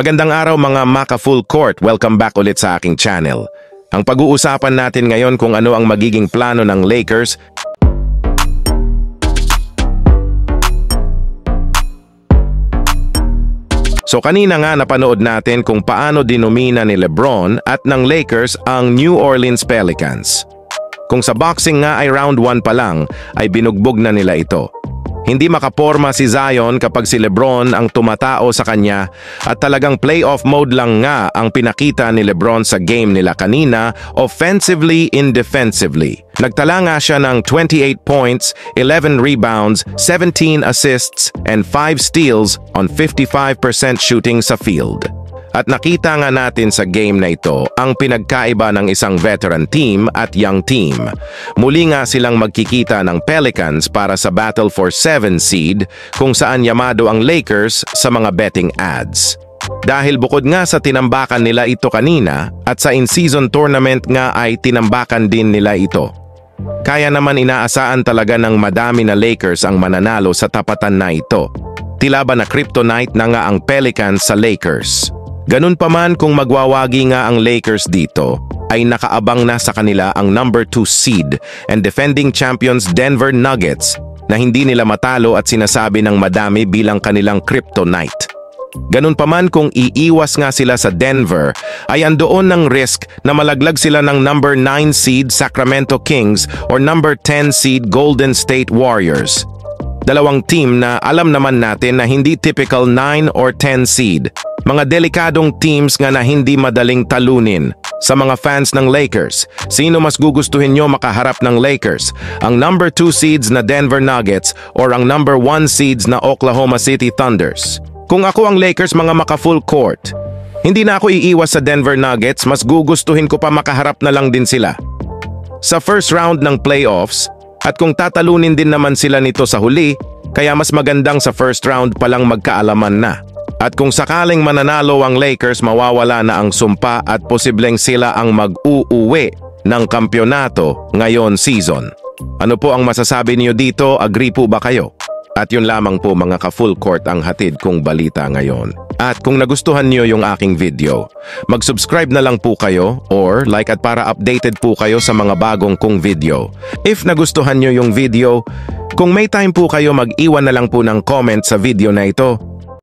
Magandang araw mga Maka Full Court, welcome back ulit sa aking channel. Ang pag-uusapan natin ngayon kung ano ang magiging plano ng Lakers. So kanina nga napanood natin kung paano dinomina ni LeBron at ng Lakers ang New Orleans Pelicans. Kung sa boxing nga ay round 1 pa lang, ay binugbog na nila ito. Hindi makaporma si Zion kapag si LeBron ang tumatao sa kanya at talagang playoff mode lang nga ang pinakita ni LeBron sa game nila kanina, offensively and defensively. Nagtala nga siya ng 28 points, 11 rebounds, 17 assists, and 5 steals on 55% shooting sa field. At nakita nga natin sa game na ito ang pinagkaiba ng isang veteran team at young team. Muli nga silang magkikita ng Pelicans para sa battle for 7 seed kung saan yamado ang Lakers sa mga betting ads. Dahil bukod nga sa tinambakan nila ito kanina at sa in-season tournament nga ay tinambakan din nila ito. Kaya naman inaasaan talaga ng madami na Lakers ang mananalo sa tapatan na ito. Tila ba na kryptonite na nga ang Pelicans sa Lakers. Ganun pa man kung magwawagi nga ang Lakers dito, ay nakaabang na sa kanila ang number 2 seed and defending champions Denver Nuggets na hindi nila matalo at sinasabi ng madami bilang kanilang kryptonite. Ganun pa man kung iiwas nga sila sa Denver, ay andoon ng risk na malaglag sila ng number 9 seed Sacramento Kings or number 10 seed Golden State Warriors. Dalawang team na alam naman natin na hindi typical 9 or 10 seed. Mga delikadong teams nga na hindi madaling talunin. Sa mga fans ng Lakers, sino mas gugustuhin nyo makaharap ng Lakers? Ang number 2 seeds na Denver Nuggets or ang number 1 seeds na Oklahoma City Thunders? Kung ako ang Lakers mga maka-full court, hindi na ako iiwas sa Denver Nuggets, mas gugustuhin ko pa makaharap na lang din sila. Sa first round ng playoffs, at kung tatalunin din naman sila nito sa huli, kaya mas magandang sa first round palang magkaalaman na. At kung sakaling mananalo ang Lakers, mawawala na ang sumpa at posibleng sila ang mag-uuwi ng kampyonato ngayon season. Ano po ang masasabi niyo dito? Agree po ba kayo? At yun lamang po mga ka-full court ang hatid kong balita ngayon. At kung nagustuhan niyo yung aking video, mag-subscribe na lang po kayo or like at para updated po kayo sa mga bagong kong video. If nagustuhan niyo yung video, kung may time po kayo mag-iwan na lang po ng comment sa video na ito.